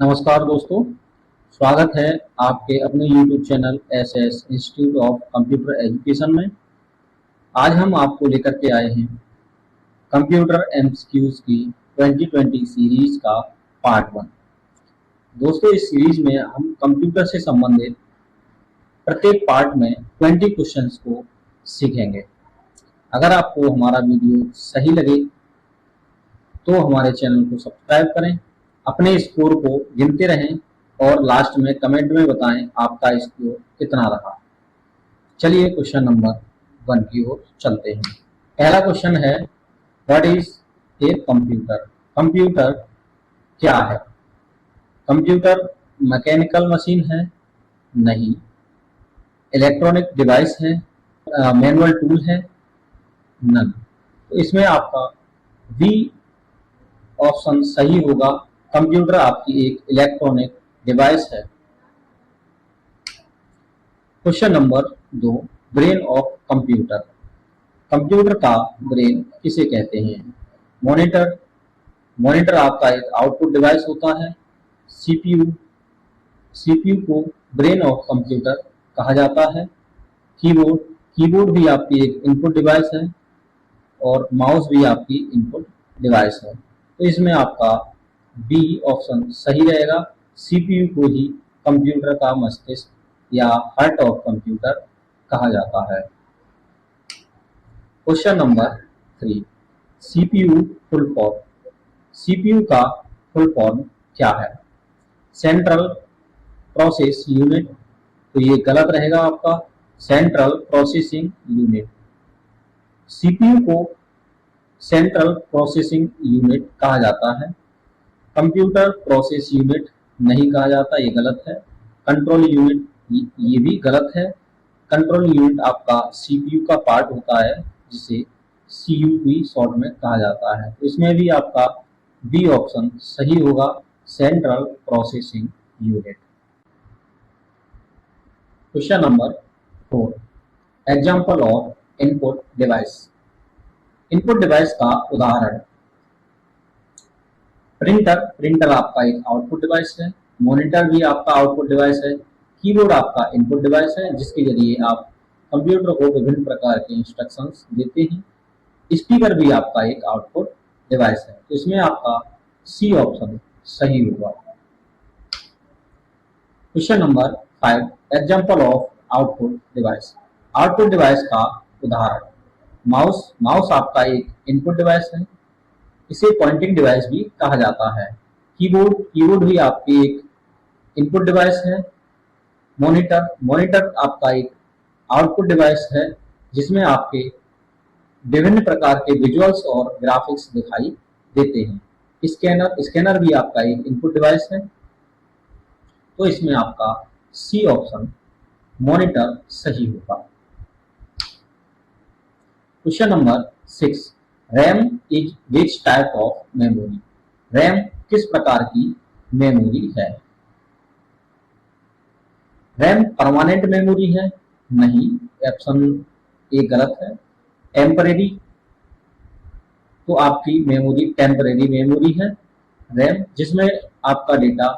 नमस्कार दोस्तों, स्वागत है आपके अपने YouTube channel SS institute of computer education में। आज हम आपको लेकर के आए हैं कंप्यूटर MCQs की 2020 सीरीज का पार्ट 1। दोस्तों, इस सीरीज में हम कंप्यूटर से संबंधित प्रत्येक पार्ट में 20 क्वेश्चंस को सीखेंगे। अगर आपको हमारा वीडियो सही लगे तो हमारे चैनल को सब्सक्राइब करें, अपने स्कोर को गिनते रहें और लास्ट में कमेंट में बताएं आपका स्कोर कितना रहा। चलिए क्वेश्चन नंबर 1 की ओर चलते हैं। पहला क्वेश्चन है, what is a computer? Computer क्या है? कंप्यूटर मैकेनिकल मशीन है? नहीं। इलेक्ट्रॉनिक डिवाइस है? मैनुअल टूल है? नन। तो इसमें आपका बी ऑप्शन सही होगा। कंप्यूटर आपकी एक इलेक्ट्रॉनिक डिवाइस है। Question number 2, brain of computer. Computer का ब्रेन किसे कहते हैं? मॉनिटर। मॉनिटर आपका एक आउटपुट डिवाइस होता है। सीपीयू। सीपीयू को ब्रेन ऑफ कंप्यूटर कहा जाता है। कीबोर्ड। कीबोर्ड भी आपकी एक इनपुट डिवाइस है और माउस भी आपकी इनपुट डिवाइस है। तो इसमें आपका बी ऑप्शन सही रहेगा। सीपीयू को ही कंप्यूटर का मस्तिष्क या हार्ट ऑफ कंप्यूटर कहा जाता है। Question number 3, CPU full form. CPU का फुल फॉर्म क्या है? Central process unit. तो ये गलत रहेगा आपका, सेंट्रल प्रोसेसिंग यूनिट। सीपीयू को सेंट्रल प्रोसेसिंग यूनिट कहा जाता है। कंप्यूटर प्रोसेस यूनिट नहीं कहा जाता, ये गलत है। कंट्रोल यूनिट, ये भी गलत है। कंट्रोल यूनिट आपका सीपीयू का पार्ट होता है जिसे सीयूपी शॉर्ट में कहा जाता है। तो इसमें भी आपका बी ऑप्शन सही होगा, central processing unit. Question number 4, example of input device. Input device का उदाहरण, प्रिंटर। प्रिंटर आपका एक आउटपुट डिवाइस है। मॉनिटर भी आपका आउटपुट डिवाइस है। कीबोर्ड आपका इनपुट डिवाइस है जिसके जरिए आप कंप्यूटर को विभिन्न प्रकार के इंस्ट्रक्शंस देते हैं। स्पीकर भी आपका एक आउटपुट डिवाइस है। तो इसमें आपका सी ऑप्शन सही होगा। Question number 5, example of output device. Output device का उदाहरण, माउस। माउस आपका एक इनपुट डिवाइस है, इसे पॉइंटिंग डिवाइस भी कहा जाता है। कीबोर्ड। कीबोर्ड भी आपकी एक इनपुट डिवाइस है। मॉनिटर। मॉनिटर आपका एक आउटपुट डिवाइस है जिसमें आपके विभिन्न प्रकार के विजुअल्स और ग्राफिक्स दिखाई देते हैं। स्कैनर। स्कैनर भी आपका एक इनपुट डिवाइस है। तो इसमें आपका सी ऑप्शन मॉनिटर सही होगा। Question number 6, RAM is which type of memory? RAM किस प्रकार की मेमोरी है? रैम परमानेंट मेमोरी है? नहीं, ऑप्शन ए गलत है। टेम्परेरी। तो आपकी मेमोरी टेम्परेरी मेमोरी है। रैम जिसमें आपका डेटा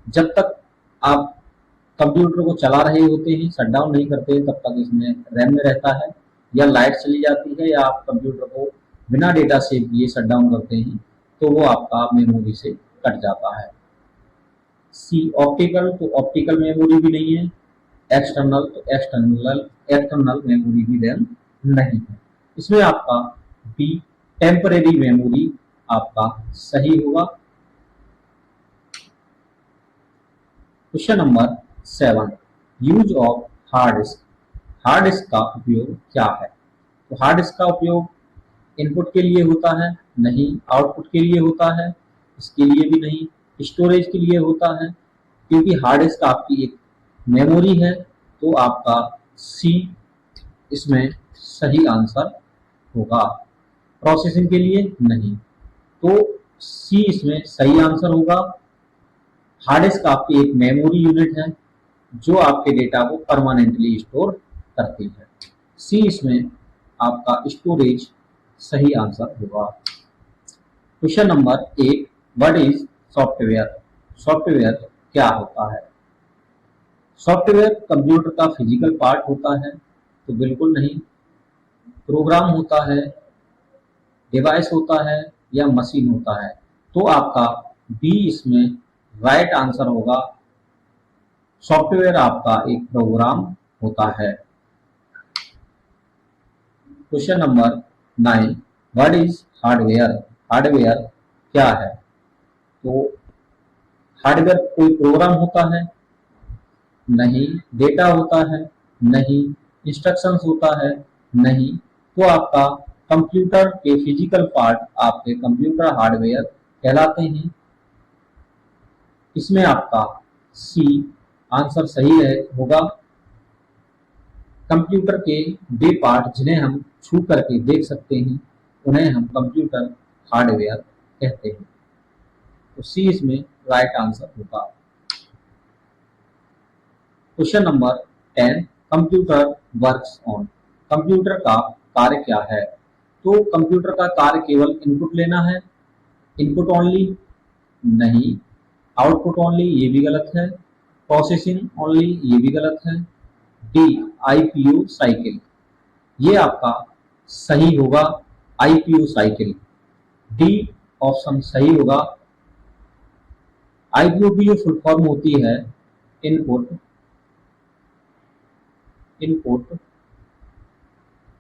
जब तक आप कंप्यूटर को चला रहे होते हैं, शट डाउन नहीं करते तब तक इसमें रैम में रहता है, या लाइट चली जाती है या आप कंप्यूटर को बिना डेटा सेव किए शट डाउन करते हैं तो वो आपका मेमोरी से कट जाता है। सी ऑप्टिकल। तो ऑप्टिकल मेमोरी भी नहीं है। एक्सटर्नल। तो एक्सटर्नल मेमोरी भी रैम नहीं है। इसमें आपका बी टेम्परेरी मेमोरी आपका सही होगा। Question number 7, use of hard disk. Hard disk का उपयोग क्या है? तो हार्ड डिस्क का उपयोग इनपुट के लिए होता है? नहीं। आउटपुट के लिए होता है? इसके लिए भी नहीं। स्टोरेज के लिए होता है? क्योंकि हार्ड डिस्क आपकी एक मेमोरी है तो आपका सी इसमें सही आंसर होगा। प्रोसेसिंग के लिए नहीं, तो सी इसमें सही आंसर होगा। हार्ड डिस्क आपकी एक मेमोरी यूनिट है जो आपके डेटा को परमानेंटली स्टोर करती है। सी इसमें आपका स्टोरेज सही आंसर होगा। Question number 8, what is software? Software क्या होता है? सॉफ्टवेयर कंप्यूटर का फिजिकल पार्ट होता है? तो बिल्कुल नहीं। प्रोग्राम होता है, डिवाइस होता है या मशीन होता है? तो आपका बी इसमें राइट आंसर होगा। सॉफ्टवेयर आपका एक प्रोग्राम होता है। Question number 9, what is hardware? Hardware क्या है? तो हार्डवेयर कोई प्रोग्राम होता है? नहीं। डेटा होता है? नहीं। इंस्ट्रक्शंस होता है? नहीं। तो आपका कंप्यूटर के फिजिकल पार्ट आपके कंप्यूटर हार्डवेयर कहलाते हैं। इसमें आपका सी आंसर सही होगा। कंप्यूटर के वे पार्ट जिन्हें हम छू करके देख सकते हैं उन्हें हम कंप्यूटर हार्डवेयर कहते हैं। तो सी इसमें राइट आंसर होगा। Question number 10, computer works on. Computer का कार्य क्या है? तो कंप्यूटर का कार्य केवल इनपुट लेना है। Input only? नहीं। Output only? ये भी गलत है। Processing only? ये भी गलत है। डी आईपीयू साइकिल, ये आपका सही होगा। आईपीयू साइकिल, डी ऑप्शन सही होगा। आईपीयू की जो फुल फॉर्म होती है इनपुट इनपुट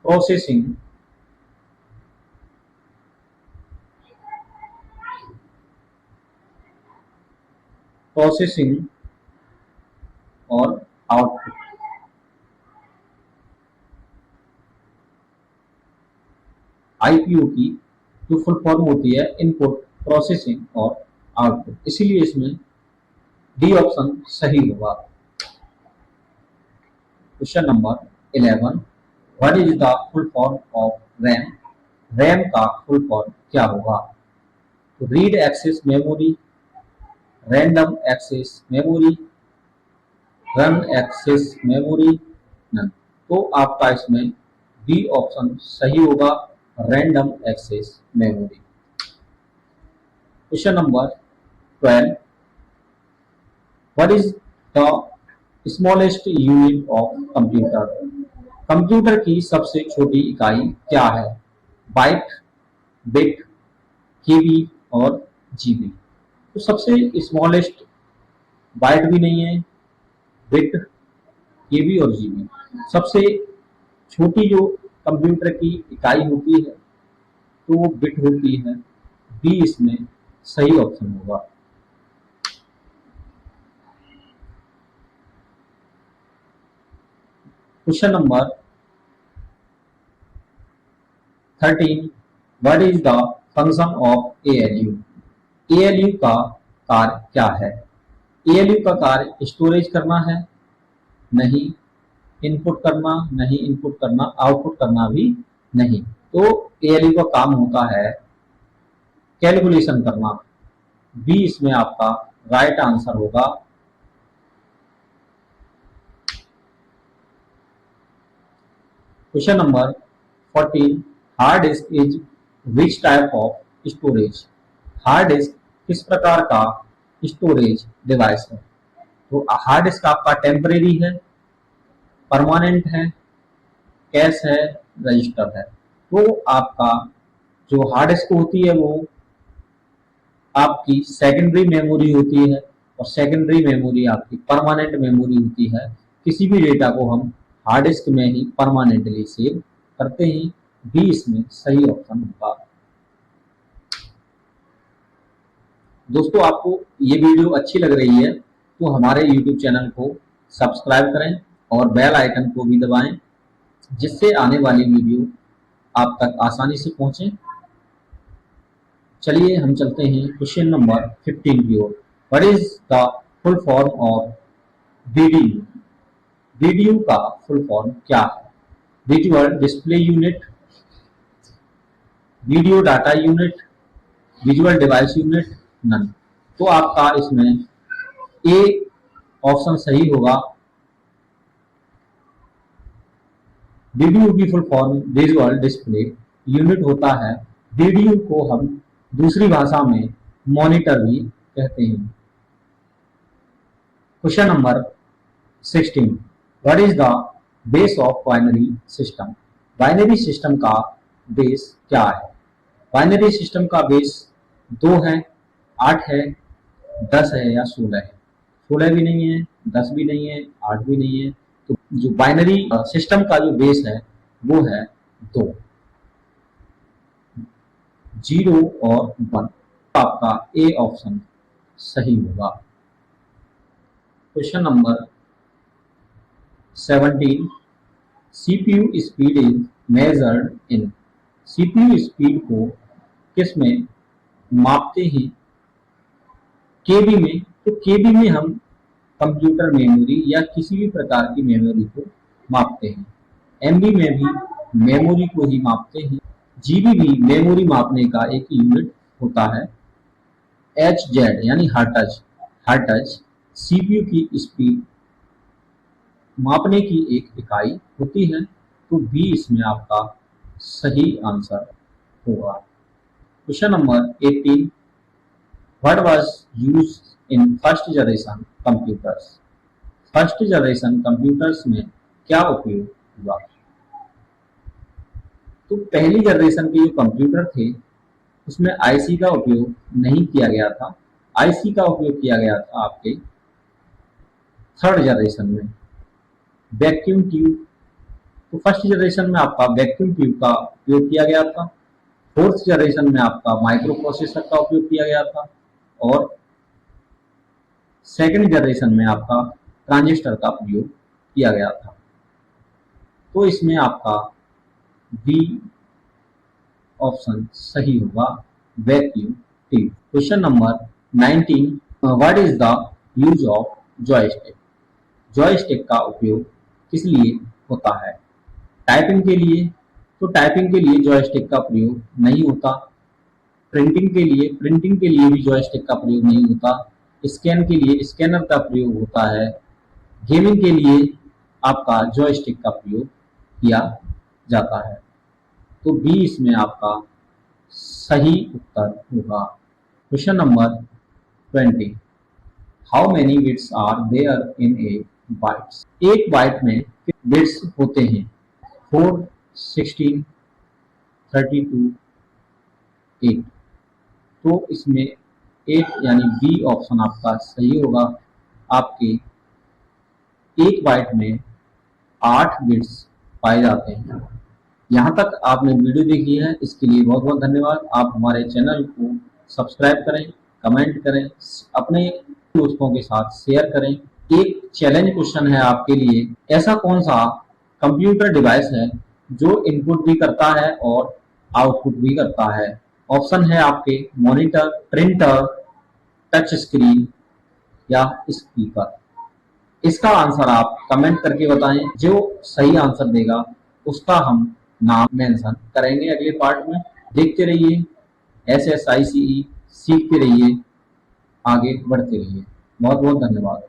प्रोसेसिंग प्रोसेसिंग और आउटपुट। आईपीयू की जो फुल फॉर्म होती है इनपुट प्रोसेसिंग और आउटपुट, इसीलिए इसमें डी ऑप्शन सही होगा। Question number 11, what is the full form of RAM? RAM का फुल फॉर्म क्या होगा? तो read access memory, random access memory, run access memory, none. तो आपका इसमें बी ऑप्शन सही होगा, random access memory. Question number 12, what is the smallest unit of computer? Computer की सबसे छोटी इकाई क्या है? बाइट, बिट, केबी और जीबी। तो सबसे स्मॉलेस्ट बाइट भी नहीं है, बिट, केबी और जीबी। सबसे छोटी जो कंप्यूटर की इकाई होती है तो वो बिट होती है। बी इसमें सही ऑप्शन होगा। Question number 13, what is the function of ALU? ALU का कार्य क्या है? एएलयू का कार्य स्टोरेज करना है? नहीं। इनपुट करना? नहीं। इनपुट करना, आउटपुट करना भी नहीं। तो एएलयू का काम होता है कैलकुलेशन करना। बी इसमें आपका राइट आंसर होगा। Question number 14, hard disk is which type of storage? Hard disk किस प्रकार का स्टोरेज डिवाइस है? तो हार्ड डिस्क आपका टेम्परेरी है, परमानेंट है, कैश है, रजिस्टर है। तो आपका जो हार्ड डिस्क होती है वो आपकी सेकेंडरी मेमोरी होती है और सेकेंडरी मेमोरी आपकी परमानेंट मेमोरी होती है। किसी भी डेटा को हम हार्ड डिस्क में ही परमानेंटली सेव करते हैं। बी इसमें सही ऑप्शन होगा। दोस्तों, आपको ये वीडियो अच्छी लग रही है तो हमारे YouTube चैनल को सब्सक्राइब करें और बेल आइकन को भी दबाएं, जिससे आने वाली वीडियो आप तक आसानी से पहुंचे। चलिए हम चलते हैं क्वेश्चन नंबर 15 की ओर। What is the full form of VDU? VDU का फुल फॉर्म क्या है? Visual display unit, video data unit, visual device unit, none. तो आपका इसमें ए ऑप्शन सही होगा। वीडियो की full form visual display unit होता है। वीडियो को हम दूसरी भाषा में मॉनिटर भी कहते हैं। Question number 16, what is the base of binary system? Binary system का बेस क्या है? बाइनरी सिस्टम का बेस 2 है, 8 है, 10 है या 16 है। 16 भी नहीं है, 10 भी नहीं है, 8 भी नहीं है। तो जो बाइनरी सिस्टम का जो बेस है वो है 2, 0 और 1। आपका ए ऑप्शन सही होगा। Question number 17, CPU speed is measured in. CPU speed को किस में मापते हैं? केबी में। तो केबी में हम कंप्यूटर मेमोरी या किसी भी प्रकार की मेमोरी को मापते हैं। एमबी में भी मेमोरी को ही मापते हैं। जीबी भी मेमोरी मापने का एक यूनिट होता है। एच जेड यानी हर्ट्ज सीपीयू की स्पीड मापने की एक इकाई होती है। तो बी इसमें आपका सही आंसर होगा। Question number 18, what was used in first generation computers? First generation computers में क्या उपयोग हुआ? तो पहली जनरेशन के जो कंप्यूटर थे उसमें आईसी का उपयोग नहीं किया गया था। आईसी का उपयोग किया गया था आपके थर्ड जनरेशन में। वैक्यूम ट्यूब, तो फर्स्ट जनरेशन में आपका वैक्यूम ट्यूब का उपयोग किया गया था। फोर्थ जनरेशन में आपका माइक्रो प्रोसेसर का उपयोग किया गया था और सेकंड जनरेशन में आपका ट्रांजिस्टर का उपयोग किया गया था। तो इसमें आपका बी ऑप्शन सही होगा, vacuum tube. Question number 19, what is the use of joystick? Joystick का उपयोग किस लिए होता है? टाइपिंग के लिए, तो टाइपिंग के लिए जॉयस्टिक का प्रयोग नहीं होता। प्रिंटिंग के लिए भी जॉयस्टिक का प्रयोग नहीं होता। स्कैन के लिए स्कैनर का प्रयोग होता है। गेमिंग के लिए आपका जॉयस्टिक का प्रयोग किया जाता है। तो बी इसमें आपका सही उत्तर होगा। Question number 20, how many bits are there in a bytes? एक बाइट में कितने बिट्स होते हैं? 4, 16, 32, 8। तो इसमें 8 यानी बी ऑप्शन आपका सही होगा। आपके एक बाइट में 8 बिट्स पाए जाते हैं। यहाँ तक आपने वीडियो देखी है, इसके लिए बहुत बहुत धन्यवाद। आप हमारे चैनल को सब्सक्राइब करें, कमेंट करें, अपने दोस्तों के साथ शेयर करें। एक चैलेंज क्वेश्चन है आपके लिए, ऐसा कौन सा कंप्यूटर डिवाइस है जो इनपुट भी करता है और आउटपुट भी करता है? ऑप्शन है आपके मॉनिटर, प्रिंटर, टच स्क्रीन या स्पीकर। इसका आंसर आप कमेंट करके बताएं। जो सही आंसर देगा उसका हम नाम मेंशन करेंगे अगले पार्ट में। देखते रहिए SSICE, सीखते रहिए, आगे बढ़ते रहिए। बहुत बहुत धन्यवाद।